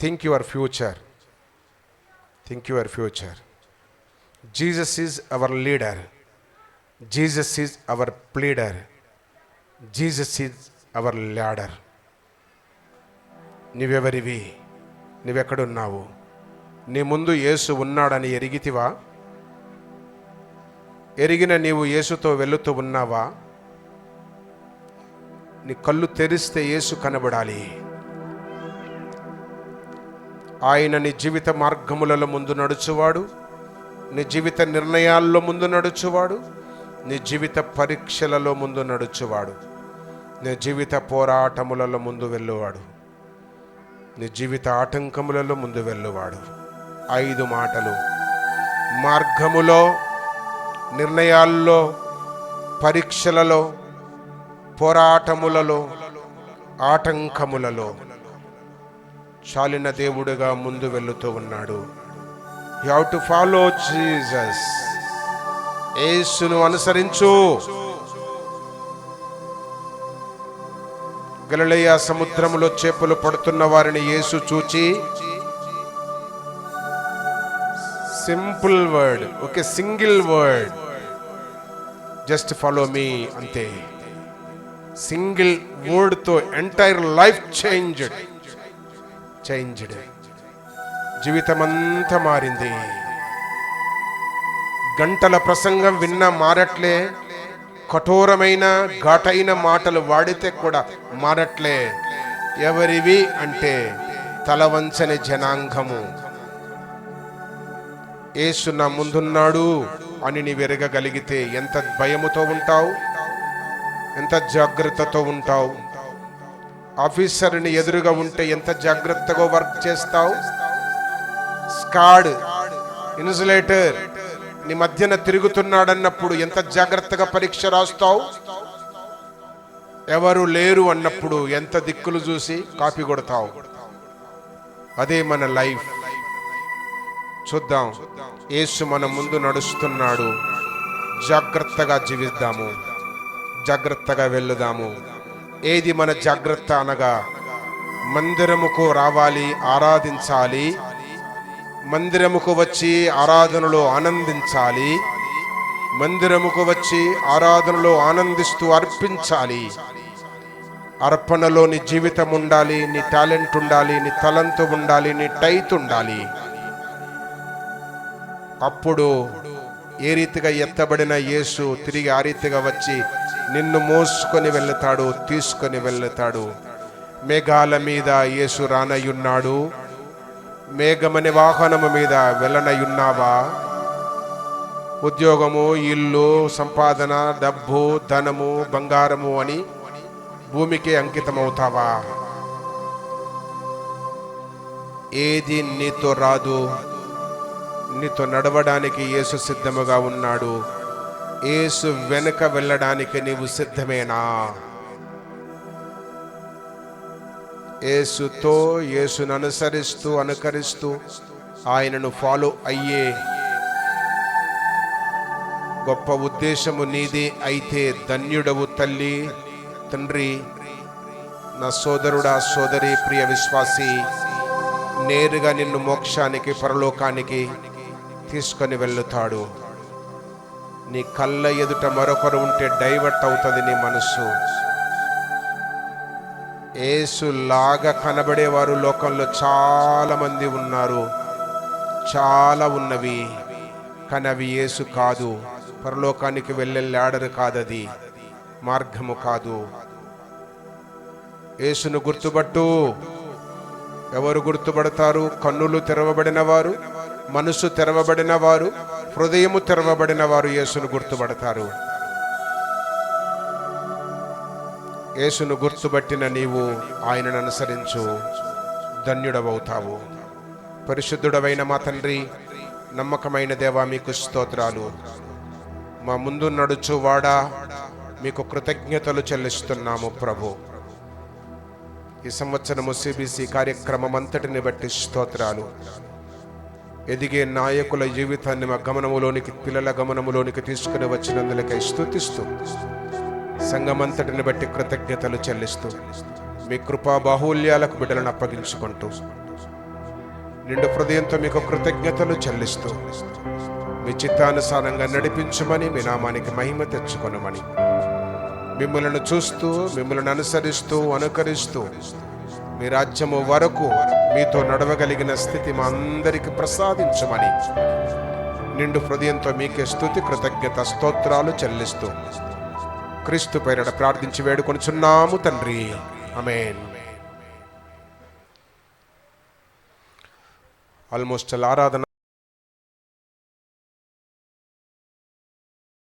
think your future, think your future. Jesus is our leader. Jesus is our pleader. Jesus is our ladder. నీవెవరివి? నీవెక్కడున్నావు? నీ ముందు యేసు ఉన్నాడని ఎరిగితివా? ఎరిగిన నీవు యేసుతో వెళుతూ ఉన్నావా? నీ కళ్ళు తెరిస్తే యేసు కనబడాలి. ఆయన నీ జీవిత మార్గములలో ముందు నడుచువాడు, నీ జీవిత నిర్ణయాల్లో ముందు నడుచువాడు, నీ జీవిత పరీక్షలలో ముందు నడుచువాడు, నీ జీవిత పోరాటములలో ముందు వెళ్ళువాడు, నీ జీవిత ఆటంకములలో ముందు వెళ్ళువాడు. 5 మాటలు: మార్గములో, నిర్ణయాల్లో, పరీక్షలలో, పోరాటములలో, ఆటంకములలో చాలిన దేవుడుగా ముందు వెళుతూ ఉన్నాడు. You have to follow Jesus. యేసును అనుసరించు. గలిలయ సముద్రములో చేపలు పడుతున్న వారిని యేసు చూచి, simple word, okay, single word, just follow me, అంతే. సింగిల్ వర్డ్ తో ఎంటైర్ లైఫ్ చేంజ్డ్. జీవితమంతా మారింది. గంటల ప్రసంగం విన్నా మారట్లే, కఠోరమైన ఘాటైన మాటలు వాడితే కూడా మారట్లే. ఎవరివి అంటే తల వంచని జనాంగము. యేసు నా ముందున్నాడు అని నీవు ఎరగగలిగితే ఎంత భయముతో ఉంటావు, ఎంత జాగ్రత్తతో ఉంటావు. ఆఫీసర్ని ఎదురుగా ఉంటే ఎంత జాగ్రత్తగా వర్క్ చేస్తావు. స్కాడ్, ఇన్సులేటర్ నీ మధ్యన తిరుగుతున్నాడన్నప్పుడు ఎంత జాగ్రత్తగా పరీక్ష రాస్తావు. ఎవరు లేరు అన్నప్పుడు ఎంత దిక్కులు చూసి కాపీ కొడతావు. అదే మన లైఫ్. చూద్దాం, యేసు మన ముందు నడుస్తున్నాడు. జాగ్రత్తగా జీవిద్దాము, జాగ్రత్తగా వెళ్ళుదాము. ఏది మన జాగ్రత్త అనగా మందిరముకు రావాలి, ఆరాధించాలి. మందిరముకు వచ్చి ఆరాధనలో ఆనందించాలి. మందిరముకు వచ్చి ఆరాధనలో ఆనందిస్తూ అర్పించాలి. అర్పణలో నీ జీవితం ఉండాలి, నీ టాలెంట్ ఉండాలి, నీ తలంతు ఉండాలి, నీ టైత్ ఉండాలి. అప్పుడు ఏ రీతిగా ఎత్తబడిన యేసు తిరిగి ఆ రీతిగా వచ్చి నిన్ను మోసుకొని వెళ్తాడు, తీసుకొని వెళ్తాడు. మేఘాల మీద యేసు రానయ్యున్నాడు. మేఘమనే వాహనము మీద వెళ్ళనయ్యున్నావా? ఉద్యోగము, ఇల్లు, సంపాదన, డబ్బు, ధనము, బంగారము అని భూమికి అంకితమవుతావా? ఏది నీతో రాదు. నీతో నడవడానికి యేసు సిద్ధముగా ఉన్నాడు. యేసు వెనుక వెళ్ళడానికి నీవు సిద్ధమేనా? యేసుతో, యేసును అనుసరిస్తూ అనుకరిస్తూ ఆయనను ఫాలో అయ్యే గొప్ప ఉద్దేశము నీది అయితే ధన్యుడవు తల్లి, తండ్రి. నా సోదరుడా, సోదరి, ప్రియ విశ్వాసి, నేరుగా నిన్ను మోక్షానికి, పరలోకానికి తీసుకొని వెళ్తాడు. నీ కళ్ళ ఎదుట మరొకరు ఉంటే డైవర్ట్ అవుతుంది నీ మనస్సు. యేసులాగా కనబడేవారు లోకంలో చాలా మంది ఉన్నారు, చాలా ఉన్నవి. కానీ అవి యేసు కాదు. పరలోకానికి వెళ్ళే లాడరు కాదది, మార్గము కాదు. యేసును గుర్తుపట్టు. ఎవరు గుర్తుపడతారు? కన్నులు తెరవబడిన వారు, మనసు తెరవబడిన వారు, హృదయము తెరవబడిన వారు యేసును గుర్తుపడతారు. యేసును గుర్తుపట్టిన నీవు ఆయనను అనుసరించు, ధన్యుడవవుతావు. పరిశుద్ధుడవైన మా తండ్రి, నమ్మకమైన దేవా, మీకు స్తోత్రాలు. మా ముందు నడుచువాడా, మీకు కృతజ్ఞతలు చెల్లిస్తున్నాము ప్రభు. ఈ సంవత్సరము సిబిసి కార్యక్రమం అంతటిని బట్టి స్తోత్రాలు. ఎదిగే నాయకుల జీవితాన్ని మా గమనములోనికి, పిల్లల గమనములోనికి తీసుకుని వచ్చినందులకై స్తుతిస్తూ, సంఘమంతటిని బట్టి కృతజ్ఞతలు చెల్లిస్తూ, మీ కృపా బాహుల్యాలకు బిడ్డలను అప్పగించుకుంటూ, నిండు హృదయంతో మీకు కృతజ్ఞతలు చెల్లిస్తూ, మీ చిత్తానుసారంగా నడిపించమని, మీ నామానికి మహిమ తెచ్చుకొనమని, మిమ్మల్ని చూస్తూ, మిమ్మల్ని అనుసరిస్తూ, అనుకరిస్తూ మీ రాజ్యము వరకు మీతో నడవగలిగిన స్థితి మా అందరికి ప్రసాదించమని నిండు హృదయంతో మీకే స్తుతి, కృతజ్ఞత, స్తోత్రాలు చెల్లిస్తూ క్రీస్తు పేరిట ప్రార్థించి వేడుకొనుచున్నాము తండ్రి. ఆమేన్. ఆల్మోస్ట్ ఆరాధన